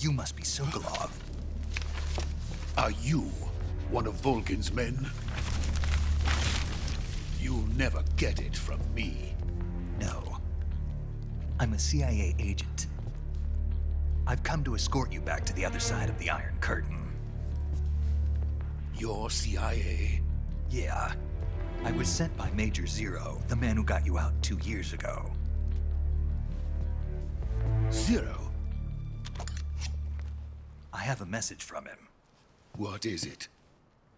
You must be Sokolov. Are you one of Volgin's men? You'll never get it from me. No. I'm a CIA agent. I've come to escort you back to the other side of the Iron Curtain. You're CIA? Yeah. I was sent by Major Zero, the man who got you out 2 years ago. Zero? I have a message from him. What is it?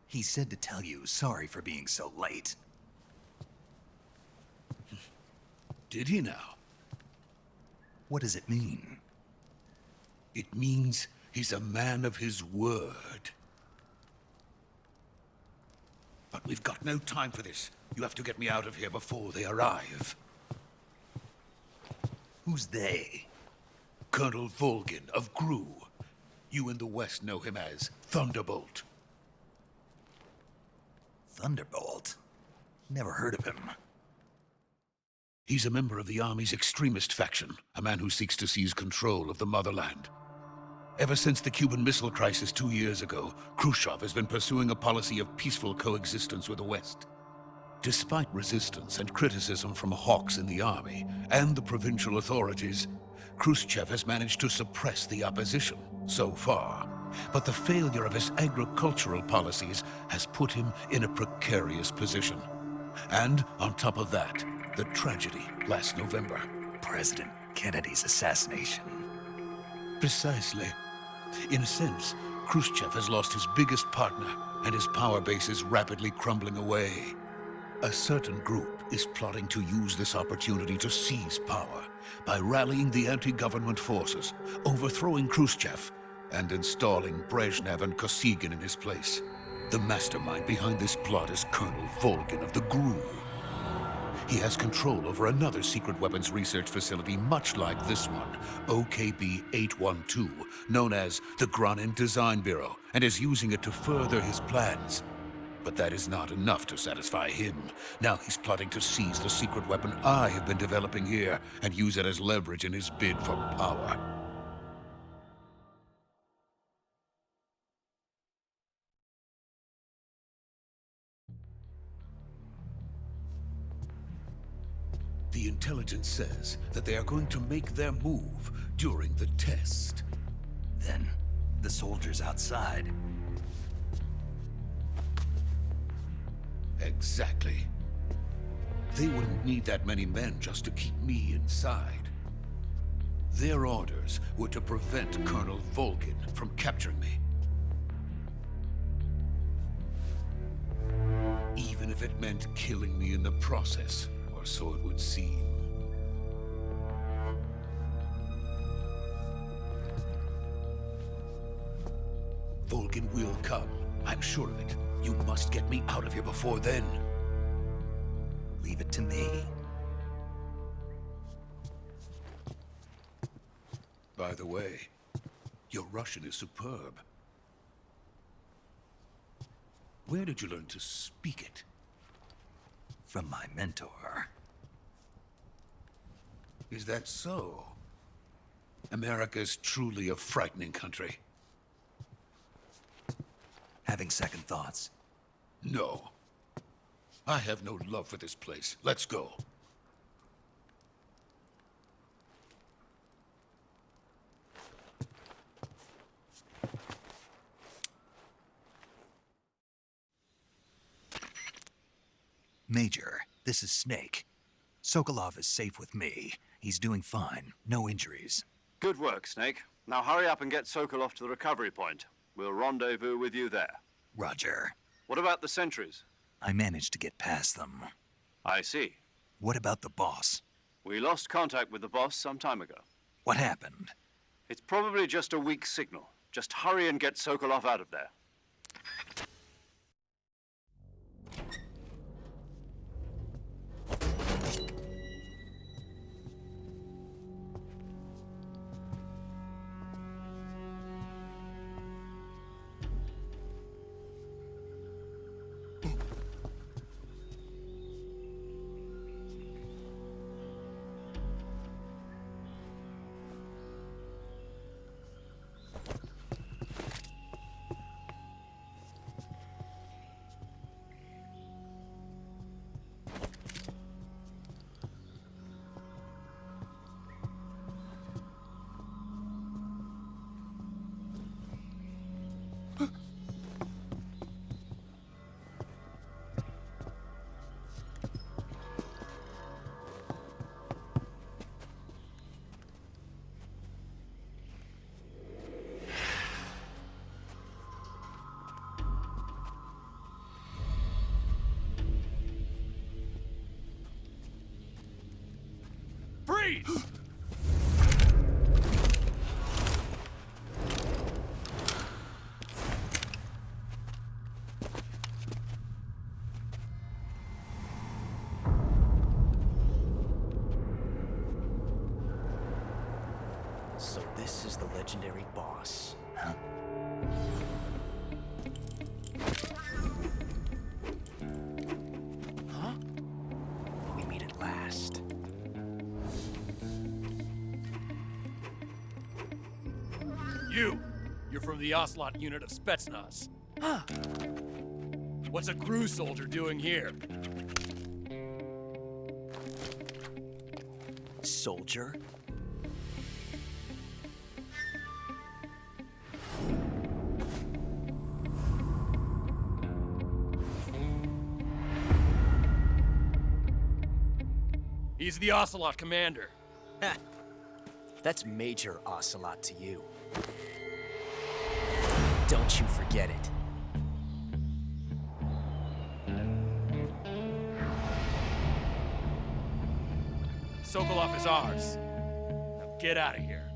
He said to tell you sorry for being so late. Did he now? What does it mean? It means he's a man of his word. But we've got no time for this. You have to get me out of here before they arrive. Who's they? Colonel Volgin of GRU. You in the West know him as Thunderbolt. Thunderbolt? Never heard of him. He's a member of the Army's extremist faction, a man who seeks to seize control of the motherland. Ever since the Cuban Missile Crisis 2 years ago, Khrushchev has been pursuing a policy of peaceful coexistence with the West. Despite resistance and criticism from hawks in the army and the provincial authorities, Khrushchev has managed to suppress the opposition so far. But the failure of his agricultural policies has put him in a precarious position. And on top of that, the tragedy last November. President Kennedy's assassination. Precisely. In a sense, Khrushchev has lost his biggest partner, and his power base is rapidly crumbling away. A certain group is plotting to use this opportunity to seize power by rallying the anti-government forces, overthrowing Khrushchev, and installing Brezhnev and Kosygin in his place. The mastermind behind this plot is Colonel Volgin of the GRU. He has control over another secret weapons research facility much like this one, OKB-812, known as the Granin Design Bureau, and is using it to further his plans. But that is not enough to satisfy him. Now he's plotting to seize the secret weapon I have been developing here and use it as leverage in his bid for power. The intelligence says that they are going to make their move during the test. Then, the soldiers outside. Exactly. They wouldn't need that many men just to keep me inside. Their orders were to prevent Colonel Volgin from capturing me. Even if it meant killing me in the process, or so it would seem. Volgin will come. I'm sure of it. You must get me out of here before then. Leave it to me. By the way, your Russian is superb. Where did you learn to speak it? From my mentor. Is that so? America's truly a frightening country. Having second thoughts. No. I have no love for this place. Let's go. Major, this is Snake. Sokolov is safe with me. He's doing fine. No injuries. Good work, Snake. Now hurry up and get Sokolov to the recovery point. We'll rendezvous with you there. Roger. What about the sentries? I managed to get past them. I see. What about the boss? We lost contact with the boss some time ago. What happened? It's probably just a weak signal. Just hurry and get Sokolov out of there. Freeze! So this is the legendary boss. Huh? Huh? We meet at last. You're from the Ocelot unit of Spetsnaz. Huh. What's a crew soldier doing here? Soldier? He's the Ocelot commander. Ha! That's Major Ocelot to you. Don't you forget it. Sokolov is ours. Now get out of here.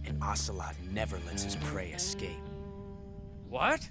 And Ocelot never lets his prey escape. What?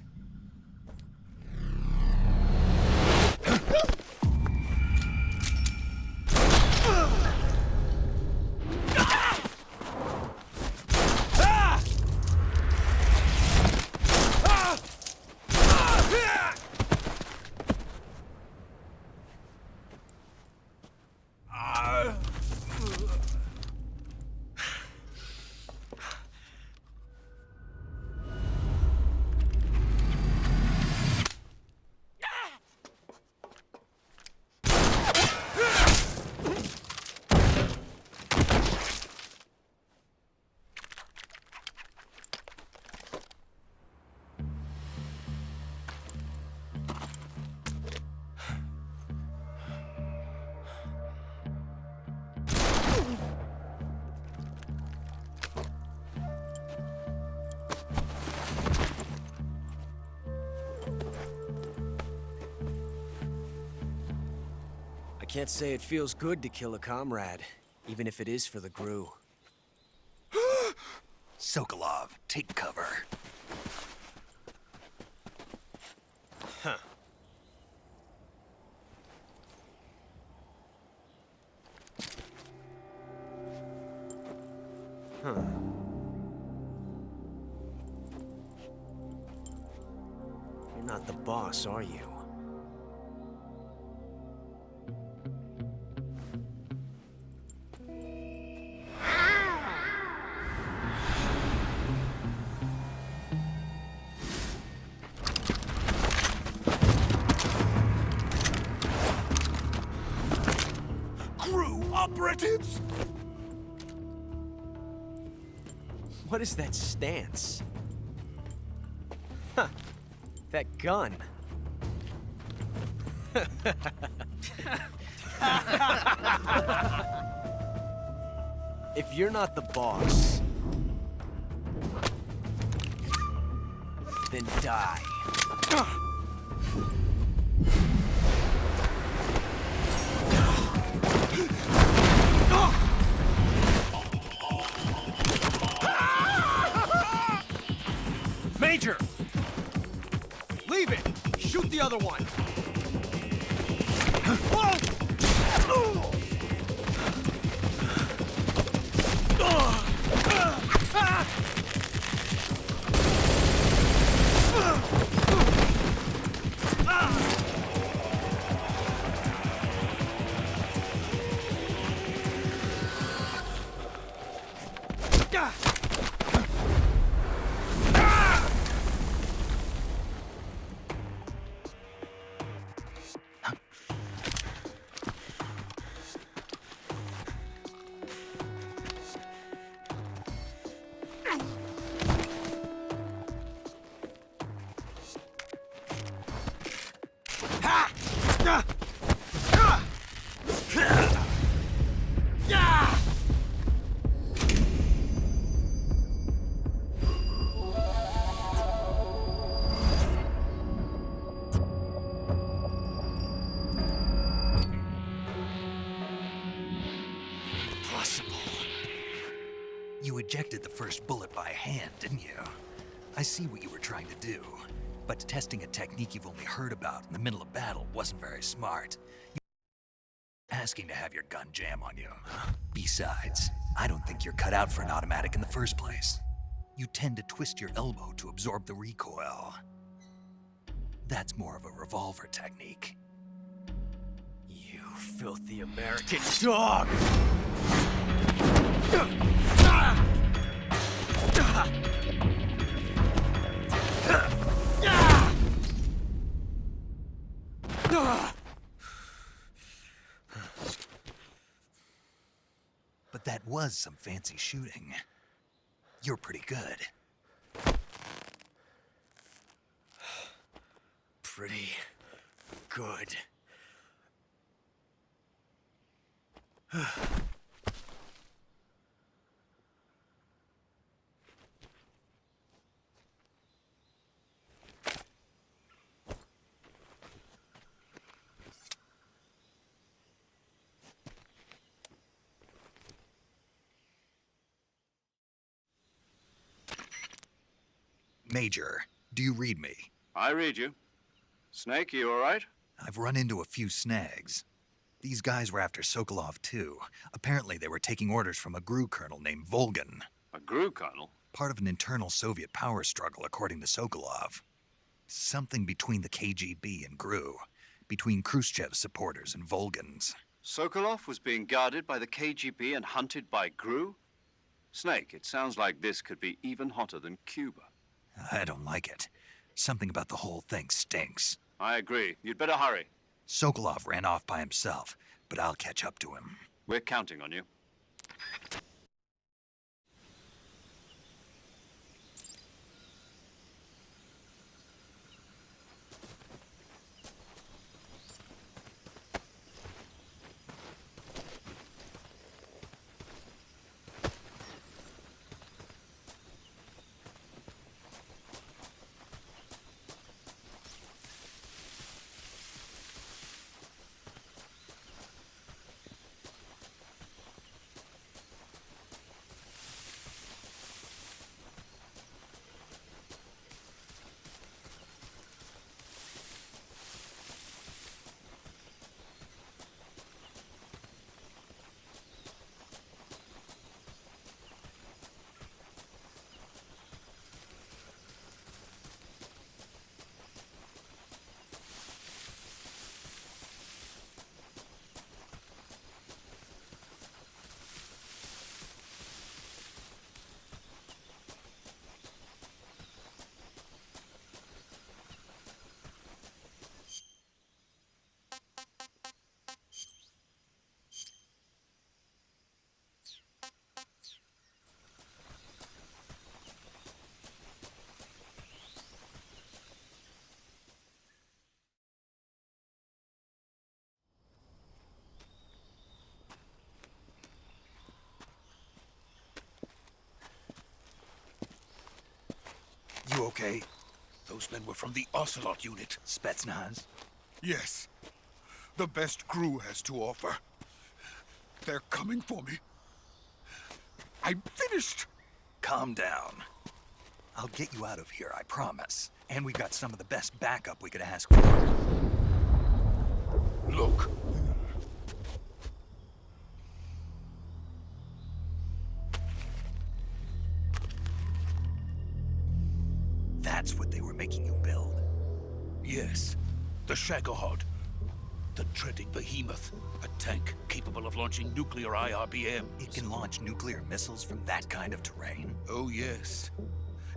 I can't say it feels good to kill a comrade, even if it is for the GRU. Sokolov, take cover. Huh. Huh. You're not the boss, are you? Crew operatives! What is that stance? Huh. That gun. If you're not the boss, then die. Major! Leave it! Shoot the other one! You ejected the first bullet by hand, didn't you? I see what you were trying to do, but testing a technique you've only heard about in the middle of battle wasn't very smart. Asking to have your gun jam on you. Besides, I don't think you're cut out for an automatic in the first place. You tend to twist your elbow to absorb the recoil. That's more of a revolver technique. You filthy American dog! But that was some fancy shooting. You're pretty good. Pretty good. Major, do you read me? I read you. Snake, you all right? I've run into a few snags. These guys were after Sokolov too. Apparently they were taking orders from a GRU colonel named Volgan. A GRU colonel? Part of an internal Soviet power struggle, according to Sokolov. Something between the KGB and GRU. Between Khrushchev's supporters and Volgan's. Sokolov was being guarded by the KGB and hunted by GRU? Snake, it sounds like this could be even hotter than Cuba. I don't like it. Something about the whole thing stinks. I agree. You'd better hurry. Sokolov ran off by himself, but I'll catch up to him. We're counting on you. You okay? Those men were from the Ocelot unit. Spetsnaz? Yes. The best GRU has to offer. They're coming for me. I'm finished. Calm down. I'll get you out of here, I promise. And we got some of the best backup we could ask for. Look. That's what they were making you build. Yes. The Shagohod. The treading behemoth. A tank capable of launching nuclear IRBMs. It can launch nuclear missiles from that kind of terrain? Oh, yes.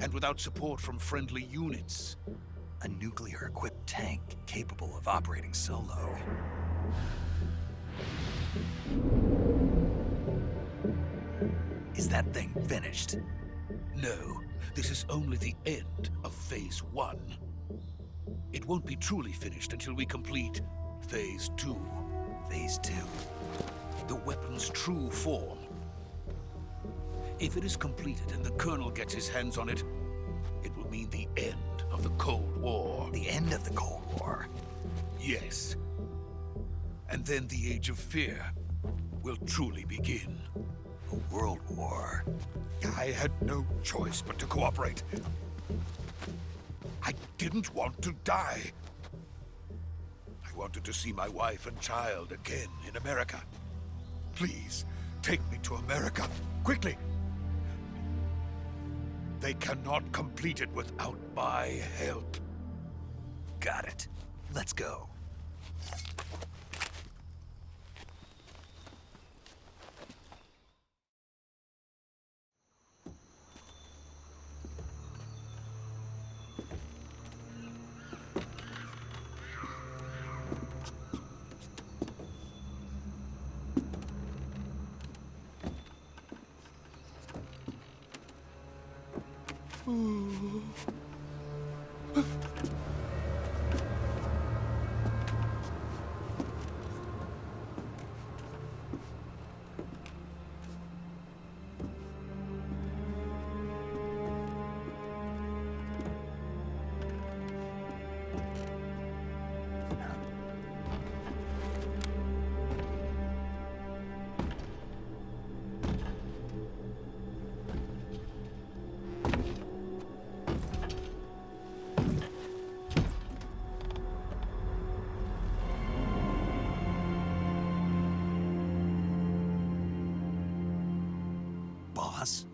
And without support from friendly units. A nuclear-equipped tank capable of operating solo. Is that thing finished? No, this is only the end of Phase 1. It won't be truly finished until we complete Phase 2. Phase 2. The weapon's true form. If it is completed and the Colonel gets his hands on it, it will mean the end of the Cold War. The end of the Cold War? Yes. And then the Age of Fear will truly begin. A world war. I had no choice but to cooperate. I didn't want to die. I wanted to see my wife and child again in America. Please, take me to America, quickly. They cannot complete it without my help. Got it. Let's go. Boss?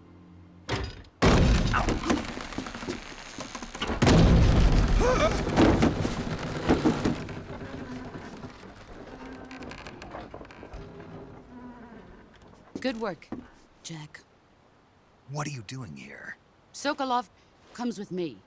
Good work, Jack. What are you doing here? Sokolov comes with me.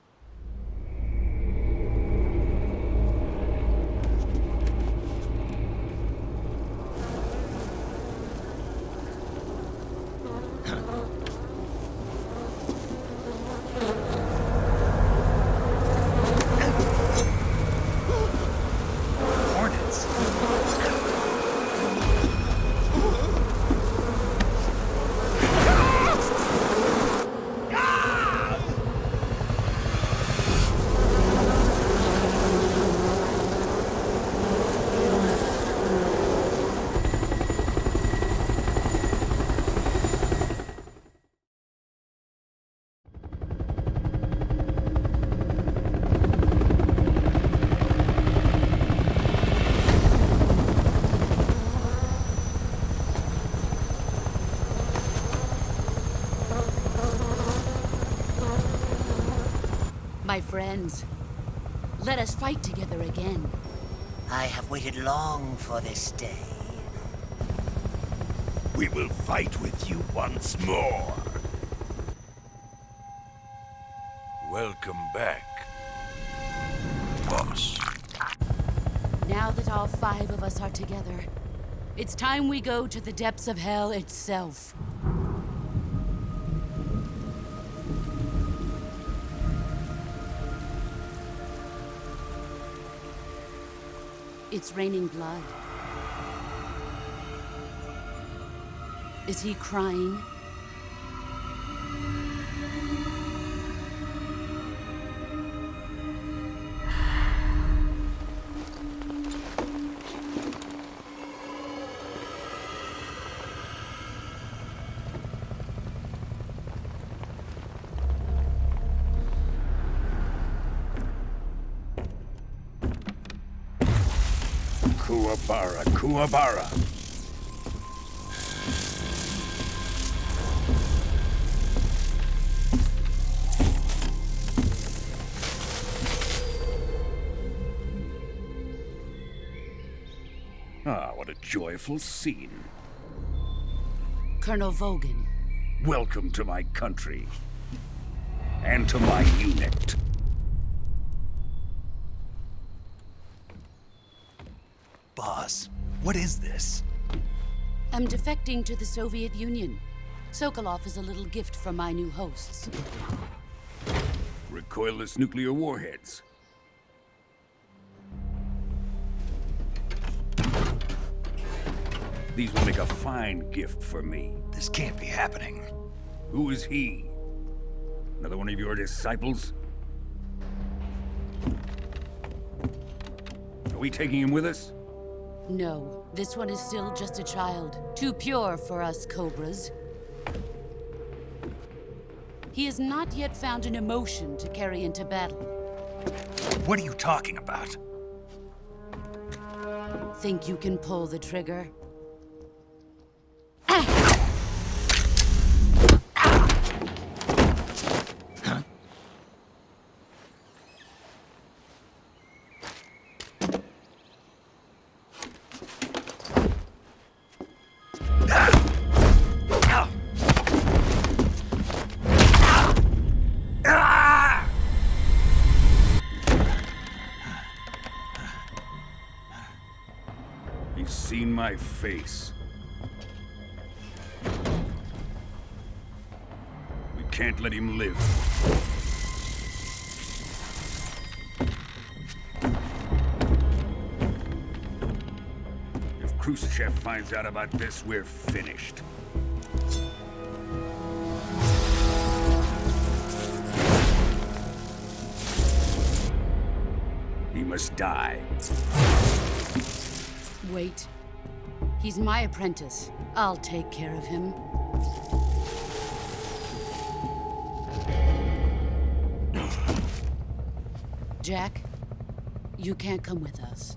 Hornets. My friends, let us fight together again. I have waited long for this day. We will fight with you once more. Welcome back, boss. Now that all 5 of us are together, it's time we go to the depths of hell itself. It's raining blood. Is he crying? Kuwabara, Kuwabara. Ah, what a joyful scene. Colonel Vogan. Welcome to my country. And to my unit. Boss, what is this? I'm defecting to the Soviet Union. Sokolov is a little gift from my new hosts. Recoilless nuclear warheads. These will make a fine gift for me. This can't be happening. Who is he? Another one of your disciples? Are we taking him with us? No, this one is still just a child. Too pure for us Cobras. He has not yet found an emotion to carry into battle. What are you talking about? Think you can pull the trigger? He's seen my face. We can't let him live. If Khrushchev finds out about this, we're finished. He must die. Wait. He's my apprentice. I'll take care of him. Jack, you can't come with us.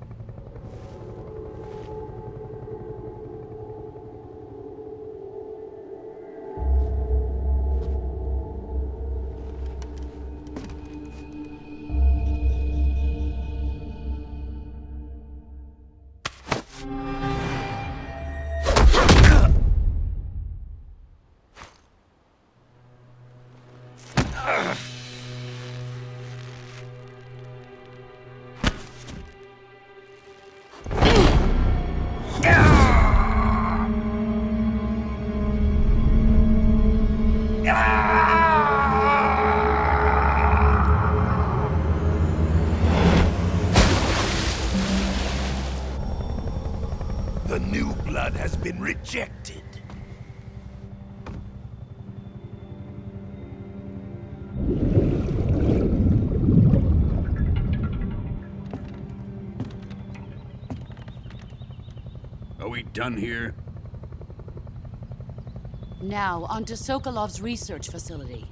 The new blood has been rejected. Are we done here? Now, onto Sokolov's research facility.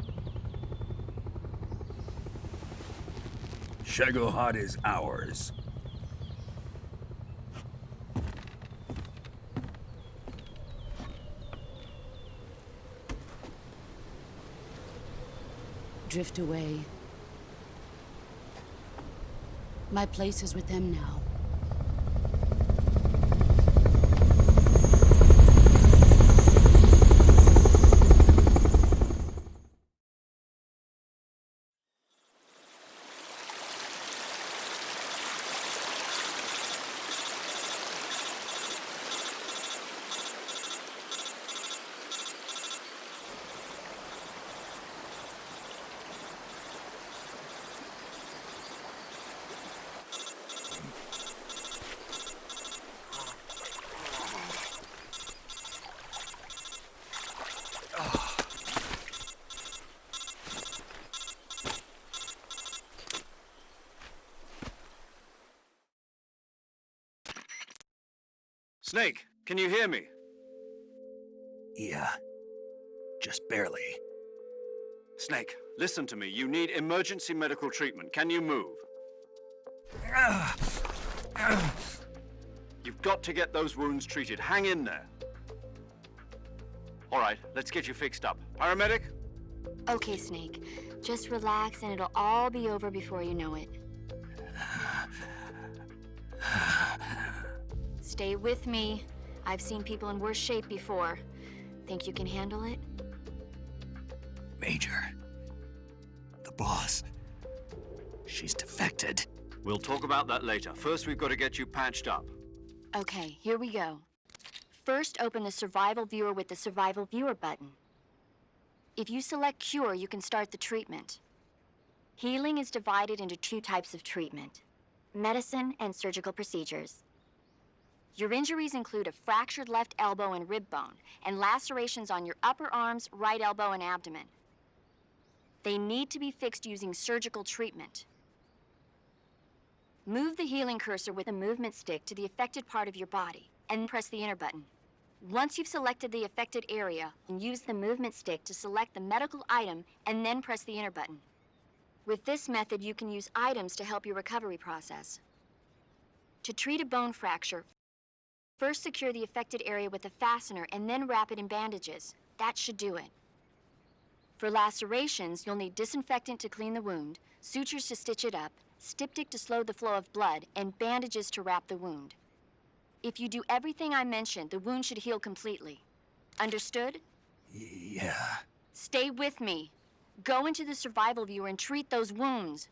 Shagohod is ours. Drift away. My place is with them now. Snake, can you hear me? Yeah. Just barely. Snake, listen to me. You need emergency medical treatment. Can you move? You've got to get those wounds treated. Hang in there. All right, let's get you fixed up. Paramedic? Okay, Snake. Just relax and it'll all be over before you know it. Stay with me. I've seen people in worse shape before. Think you can handle it? Major. The boss. She's defected. We'll talk about that later. First, we've got to get you patched up. Okay, here we go. First, open the Survival Viewer with the Survival Viewer button. If you select Cure, you can start the treatment. Healing is divided into two types of treatment: medicine and surgical procedures. Your injuries include a fractured left elbow and rib bone, and lacerations on your upper arms, right elbow, and abdomen. They need to be fixed using surgical treatment. Move the healing cursor with a movement stick to the affected part of your body, and press the enter button. Once you've selected the affected area, use the movement stick to select the medical item and then press the enter button. With this method, you can use items to help your recovery process. To treat a bone fracture, first secure the affected area with a fastener and then wrap it in bandages. That should do it. For lacerations, you'll need disinfectant to clean the wound, sutures to stitch it up, styptic to slow the flow of blood, and bandages to wrap the wound. If you do everything I mentioned, the wound should heal completely. Understood? Yeah. Stay with me. Go into the survival viewer and treat those wounds.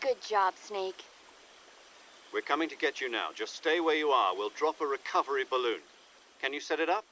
Good job, Snake. We're coming to get you now. Just stay where you are. We'll drop a recovery balloon. Can you set it up?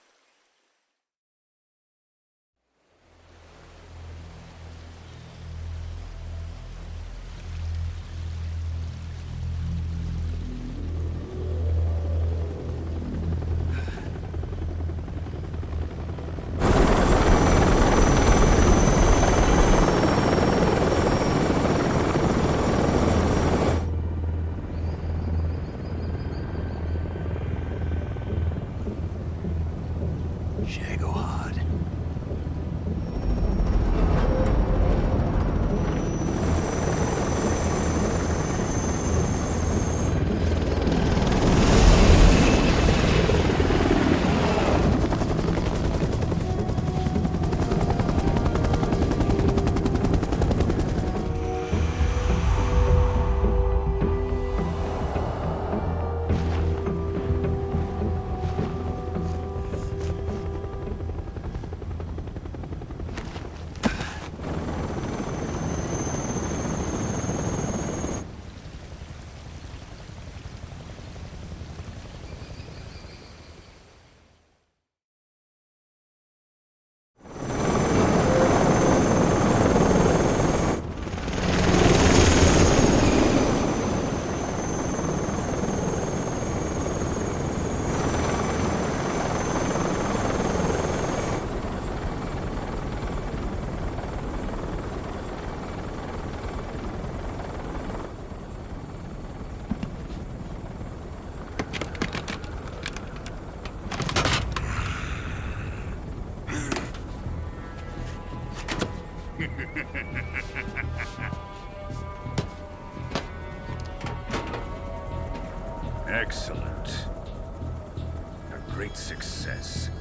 Excellent. A great success.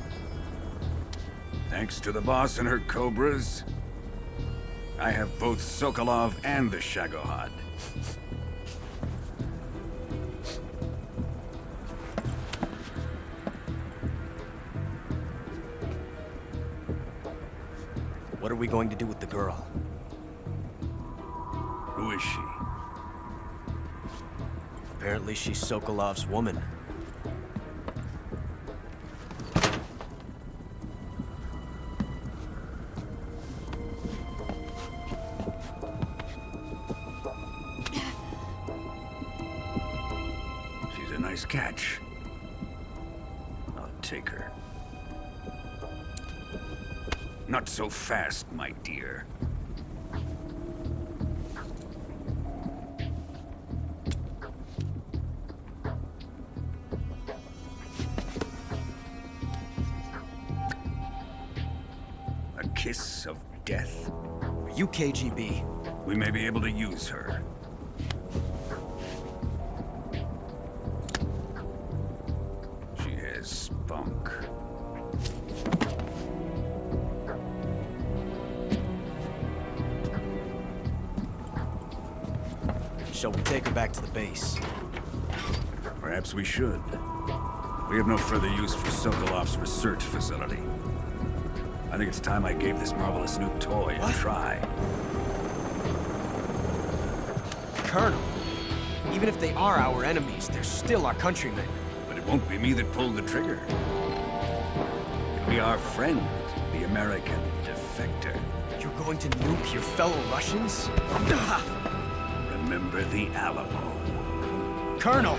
Thanks to the boss and her cobras, I have both Sokolov and the Shagohod. What are we going to do with the girl? Who is she? Apparently she's Sokolov's woman. She's a nice catch. I'll take her. Not so fast, my dear. A kiss of death? Are you KGB? We may be able to use her. She has spunk. Shall we take her back to the base? Perhaps we should. We have no further use for Sokolov's research facility. I think it's time I gave this marvelous new toy a try. Colonel, even if they are our enemies, they're still our countrymen. But it won't be me that pulled the trigger. It'll be our friend, the American defector. You're going to nuke your fellow Russians? Remember the Alamo. Colonel!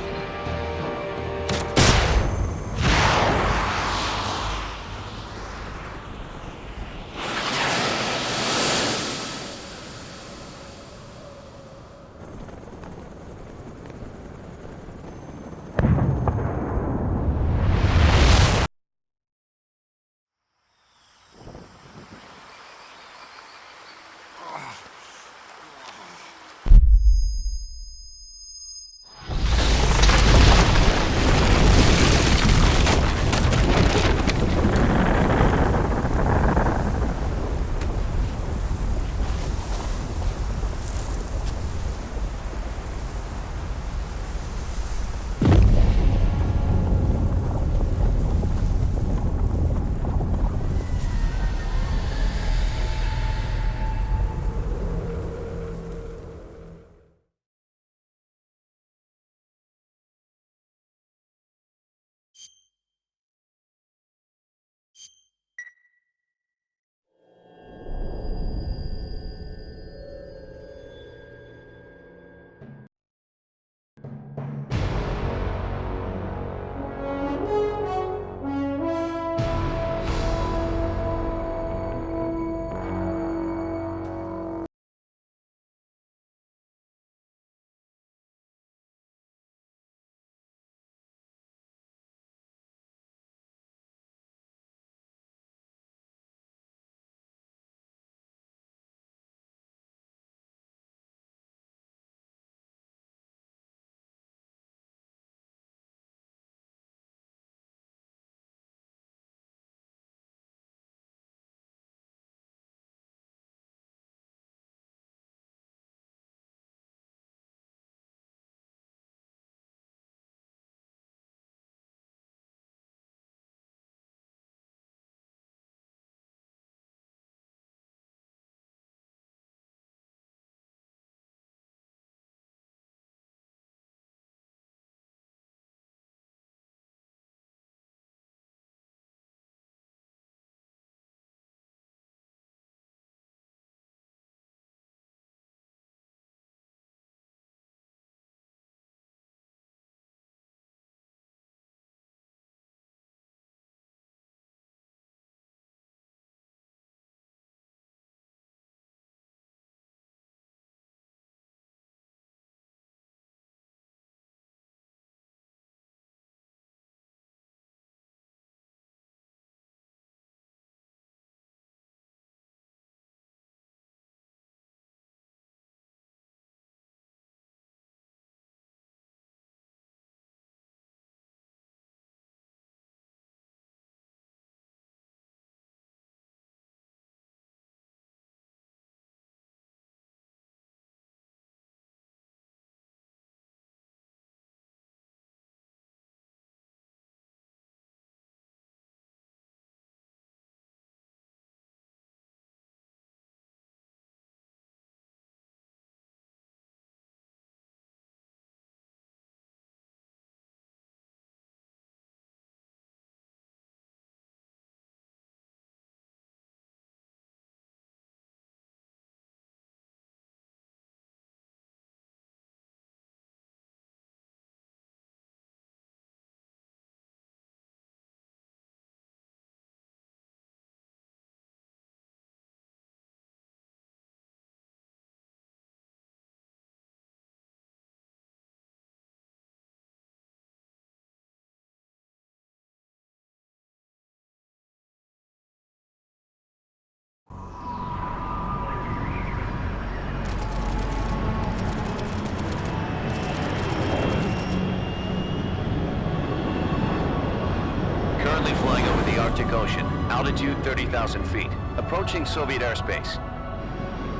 Arctic Ocean, altitude 30,000 feet, approaching Soviet airspace.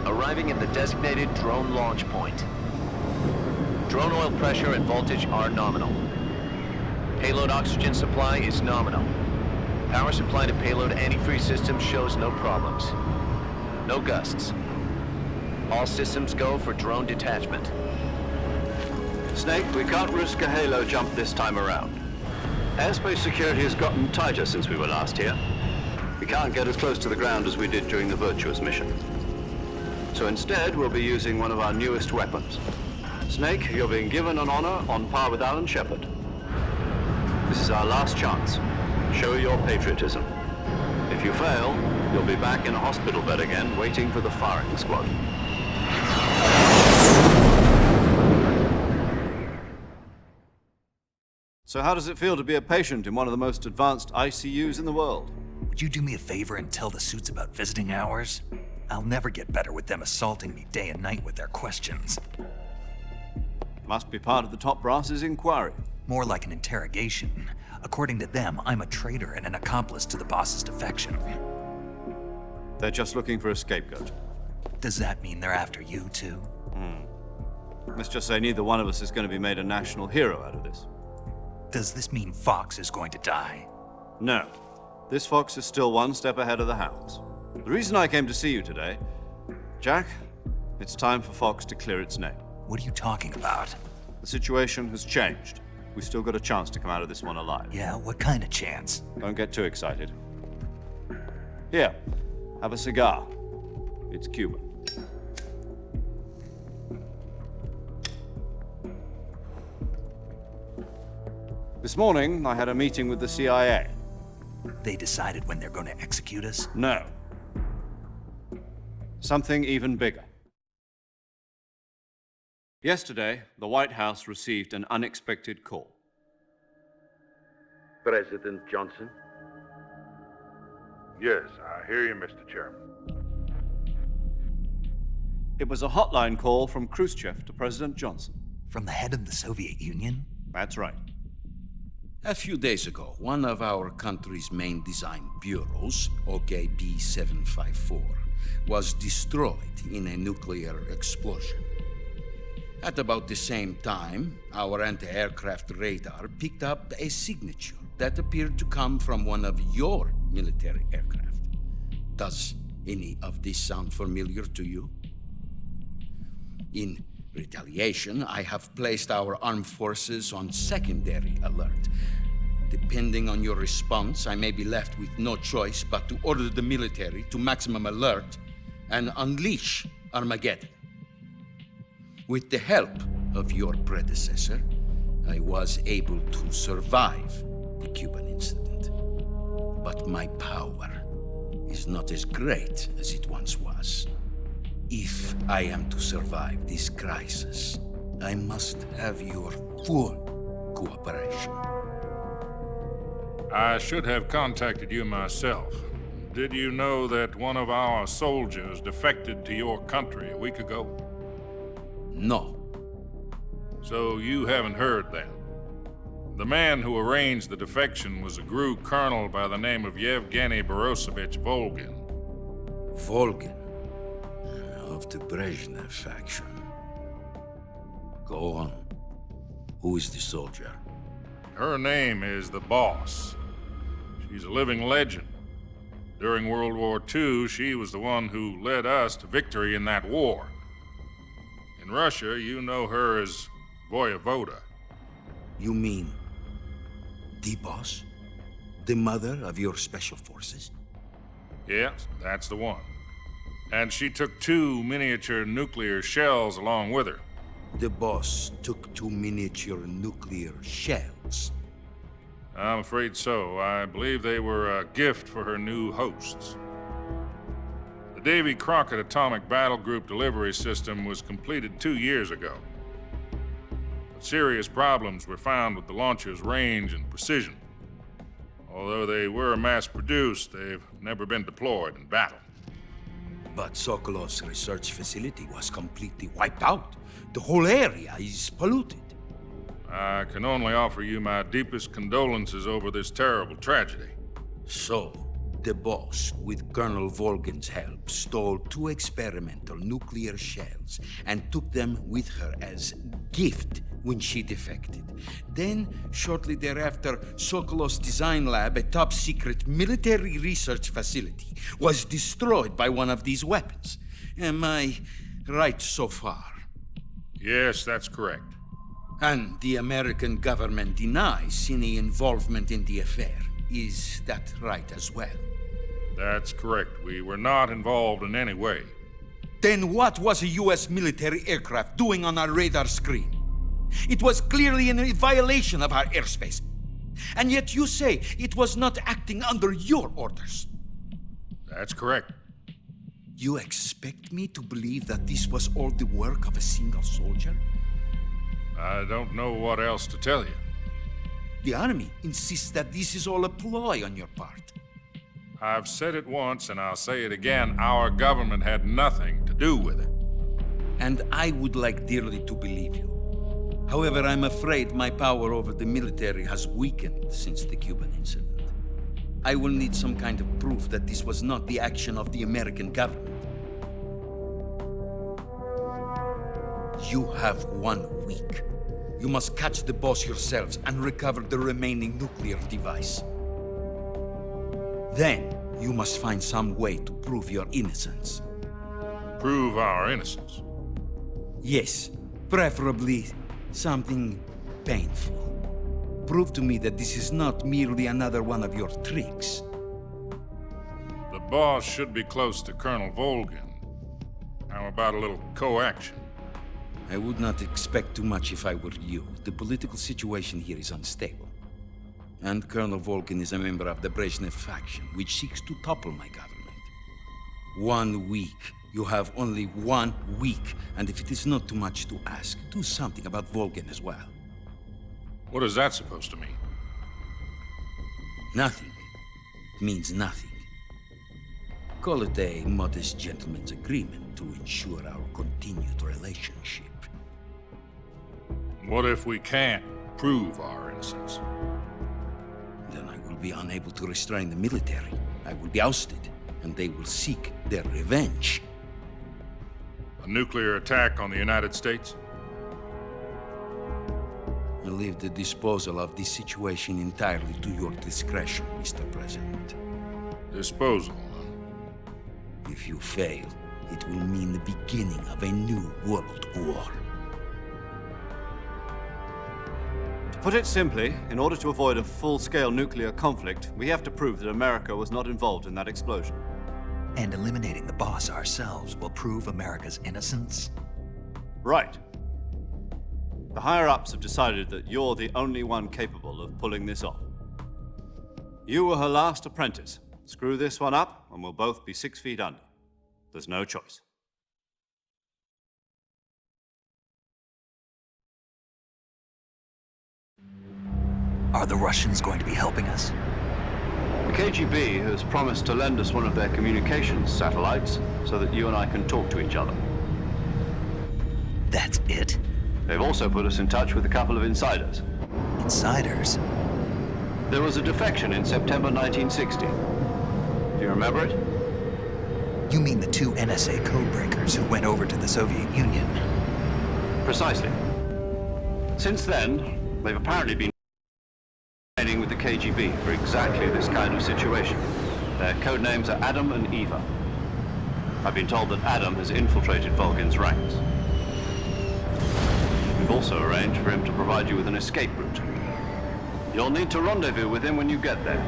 Arriving at the designated drone launch point. Drone oil pressure and voltage are nominal. Payload oxygen supply is nominal. Power supply to payload antifreeze system shows no problems. No gusts. All systems go for drone detachment. Snake, we can't risk a halo jump this time around. Airspace security has gotten tighter since we were last here. We can't get as close to the ground as we did during the Virtuous mission. So instead, we'll be using one of our newest weapons. Snake, you're being given an honor on par with Alan Shepard. This is our last chance. Show your patriotism. If you fail, you'll be back in a hospital bed again, waiting for the firing squad. So how does it feel to be a patient in one of the most advanced ICUs in the world? Would you do me a favor and tell the suits about visiting hours? I'll never get better with them assaulting me day and night with their questions. Must be part of the top brass's inquiry. More like an interrogation. According to them, I'm a traitor and an accomplice to the boss's defection. They're just looking for a scapegoat. Does that mean they're after you, too? Let's just say neither one of us is going to be made a national hero out of this. Does this mean Fox is going to die? No. This fox is still one step ahead of the hounds. The reason I came to see you today, Jack, it's time for Fox to clear its name. What are you talking about? The situation has changed. We've still got a chance to come out of this one alive. Yeah, what kind of chance? Don't get too excited. Here, have a cigar. It's Cuban. This morning, I had a meeting with the CIA. They decided when they're going to execute us? No. Something even bigger. Yesterday, the White House received an unexpected call. President Johnson? Yes, I hear you, Mr. Chairman. It was a hotline call from Khrushchev to President Johnson. From the head of the Soviet Union? That's right. A few days ago, one of our country's main design bureaus, OKB 754, was destroyed in a nuclear explosion. At about the same time, our anti-aircraft radar picked up a signature that appeared to come from one of your military aircraft. Does any of this sound familiar to you? In retaliation, I have placed our armed forces on secondary alert. Depending on your response, I may be left with no choice but to order the military to maximum alert and unleash Armageddon. With the help of your predecessor, I was able to survive the Cuban incident. But my power is not as great as it once was. If I am to survive this crisis, I must have your full cooperation. I should have contacted you myself. Did you know that one of our soldiers defected to your country a week ago? No. So you haven't heard then. The man who arranged the defection was a GRU colonel by the name of Yevgeny Borosovich Volgin. Volgin? Of the Brezhnev faction. Go on. Who is the soldier? Her name is the Boss. She's a living legend. During World War II, she was the one who led us to victory in that war. In Russia, you know her as Voyevoda. You mean the Boss? The mother of your special forces? Yes, that's the one. And she took 2 miniature nuclear shells along with her. The Boss took 2 miniature nuclear shells. I'm afraid so. I believe they were a gift for her new hosts. The Davy Crockett Atomic Battle Group delivery system was completed 2 years ago. But serious problems were found with the launcher's range and precision. Although they were mass-produced, they've never been deployed in battle. But Sokolov's research facility was completely wiped out. The whole area is polluted. I can only offer you my deepest condolences over this terrible tragedy. So, the boss, with Colonel Volgin's help, stole 2 experimental nuclear shells and took them with her as gift when she defected. Then, shortly thereafter, Sokolov's design lab, a top-secret military research facility, was destroyed by one of these weapons. Am I right so far? Yes, that's correct. And the American government denies any involvement in the affair. Is that right as well? That's correct. We were not involved in any way. Then what was a U.S. military aircraft doing on our radar screen? It was clearly in violation of our airspace. And yet you say it was not acting under your orders. That's correct. You expect me to believe that this was all the work of a single soldier? I don't know what else to tell you. The Army insists that this is all a ploy on your part. I've said it once and I'll say it again. Our government had nothing to do with it. And I would like dearly to believe you. However, I'm afraid my power over the military has weakened since the Cuban incident. I will need some kind of proof that this was not the action of the American government. You have 1 week. You must catch the boss yourselves and recover the remaining nuclear device. Then, you must find some way to prove your innocence. Prove our innocence? Yes, preferably something painful. Prove to me that this is not merely another one of your tricks. The boss should be close to Colonel Volgin. How about a little co-action? I would not expect too much if I were you. The political situation here is unstable. And Colonel Volgin is a member of the Brezhnev faction, which seeks to topple my government. 1 week. You have only 1 week. And if it is not too much to ask, do something about Volgin as well. What is that supposed to mean? Nothing. It means nothing. Call it a modest gentleman's agreement to ensure our continued relationship. What if we can't prove our innocence? Then I will be unable to restrain the military. I will be ousted, and they will seek their revenge. A nuclear attack on the United States? I leave the disposal of this situation entirely to your discretion, Mr. President. Disposal, huh? If you fail, it will mean the beginning of a new world war. To put it simply, in order to avoid a full-scale nuclear conflict, we have to prove that America was not involved in that explosion. And eliminating the boss ourselves will prove America's innocence? Right. The higher-ups have decided that you're the only one capable of pulling this off. You were her last apprentice. Screw this one up, and we'll both be 6 feet under. There's no choice. Are the Russians going to be helping us? The KGB has promised to lend us one of their communications satellites so that you and I can talk to each other. That's it? They've also put us in touch with a couple of insiders. Insiders? There was a defection in September 1960. Do you remember it? You mean the 2 NSA codebreakers who went over to the Soviet Union? Precisely. Since then, they've apparently been training with the KGB for exactly this kind of situation. Their code names are Adam and Eva. I've been told that Adam has infiltrated Volgin's ranks. We've also arranged for him to provide you with an escape route. You'll need to rendezvous with him when you get there.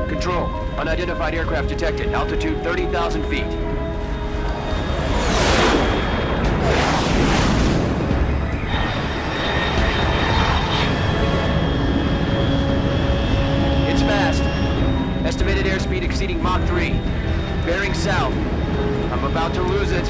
Control. Unidentified aircraft detected. Altitude 30,000 feet. It's fast. Estimated airspeed exceeding Mach 3. Bearing south. I'm about to lose it.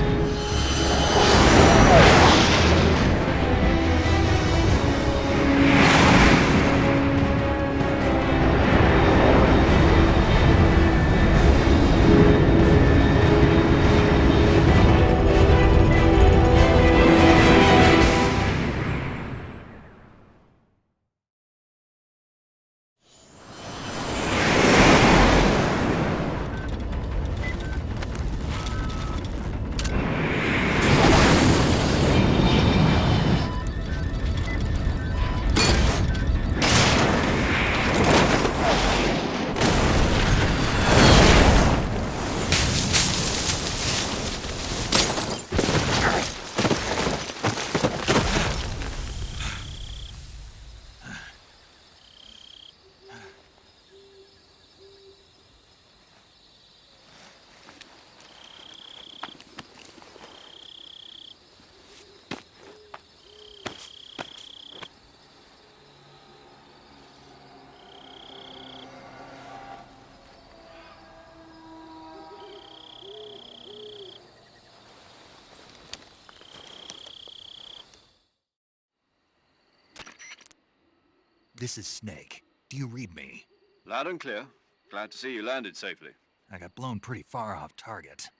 This is Snake. Do you read me? Loud and clear. Glad to see you landed safely. I got blown pretty far off target.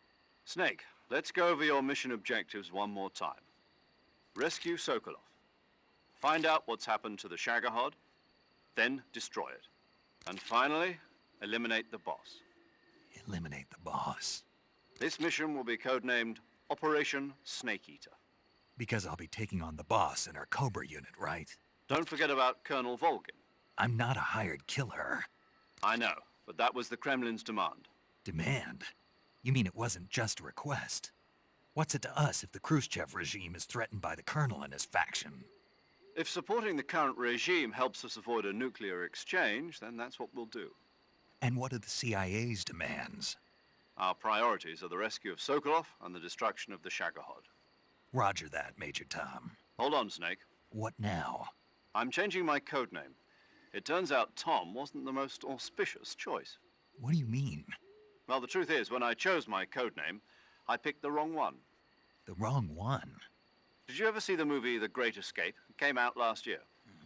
Snake, let's go over your mission objectives one more time. Rescue Sokolov. Find out what's happened to the Shagohod, then destroy it. And finally, eliminate the boss. Eliminate the boss. This mission will be codenamed Operation Snake Eater. Because I'll be taking on the boss in our Cobra unit, right? Don't forget about Colonel Volgin. I'm not a hired killer. I know, but that was the Kremlin's demand. Demand? You mean it wasn't just a request? What's it to us if the Khrushchev regime is threatened by the Colonel and his faction? If supporting the current regime helps us avoid a nuclear exchange, then that's what we'll do. And what are the CIA's demands? Our priorities are the rescue of Sokolov and the destruction of the Shagohod. Roger that, Major Tom. Hold on, Snake. What now? I'm changing my codename. It turns out Tom wasn't the most auspicious choice. What do you mean? Well, the truth is, when I chose my codename, I picked the wrong one. The wrong one? Did you ever see the movie The Great Escape? It came out last year.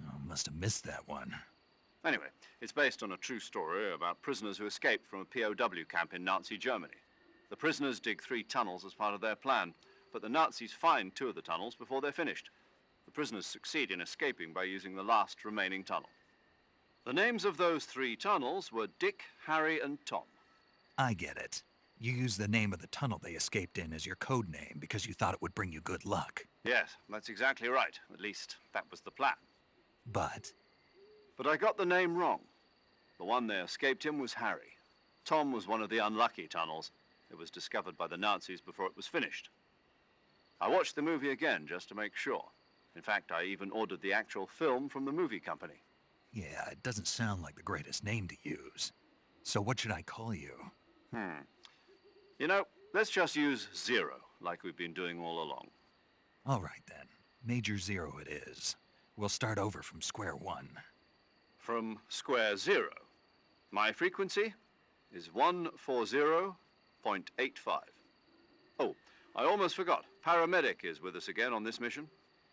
Oh, must have missed that one. Anyway, it's based on a true story about prisoners who escaped from a POW camp in Nazi Germany. The prisoners dig 3 tunnels as part of their plan, but the Nazis find 2 of the tunnels before they're finished. The prisoners succeed in escaping by using the last remaining tunnel. The names of those 3 tunnels were Dick, Harry, and Tom. I get it. You used the name of the tunnel they escaped in as your code name because you thought it would bring you good luck. Yes, that's exactly right. At least, that was the plan. But I got the name wrong. The one they escaped in was Harry. Tom was one of the unlucky tunnels. It was discovered by the Nazis before it was finished. I watched the movie again just to make sure. In fact, I even ordered the actual film from the movie company. yeah, it doesn't sound like the greatest name to use. So what should I call you? You know, let's just use Zero, like we've been doing all along. All right then. Major Zero it is. We'll start over from square one. From square 0. My frequency is 140.85. Oh, I almost forgot. Paramedic is with us again on this mission.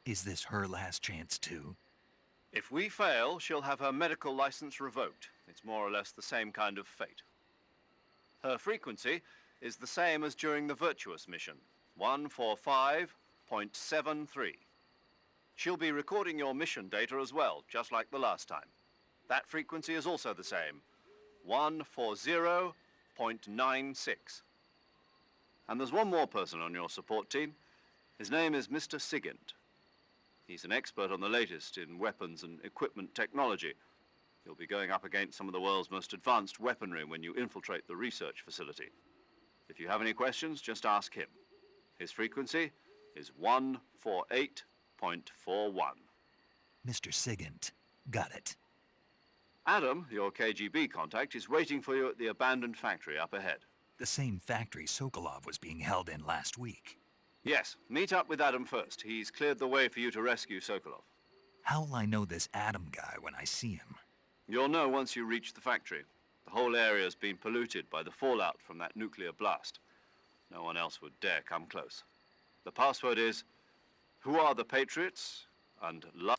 Is this her last chance too? If we fail, she'll have her medical license revoked. It's more or less the same kind of fate. Her frequency is the same as during the Virtuous mission, 145.73. She'll be recording your mission data as well, just like the last time. That frequency is also the same, 140.96. And there's one more person on your support team. His name is Mr. Sigint. He's an expert on the latest in weapons and equipment technology. You'll be going up against some of the world's most advanced weaponry when you infiltrate the research facility. If you have any questions, just ask him. His frequency is 148.41. Mr. Sigint. Got it. Adam, your KGB contact, is waiting for you at the abandoned factory up ahead. The same factory Sokolov was being held in last week. Yes, meet up with Adam first. He's cleared the way for you to rescue Sokolov. How'll I know this Adam guy when I see him? You'll know once you reach the factory. The whole area's been polluted by the fallout from that nuclear blast. No one else would dare come close. The password is, "Who are the Patriots?" and "Love."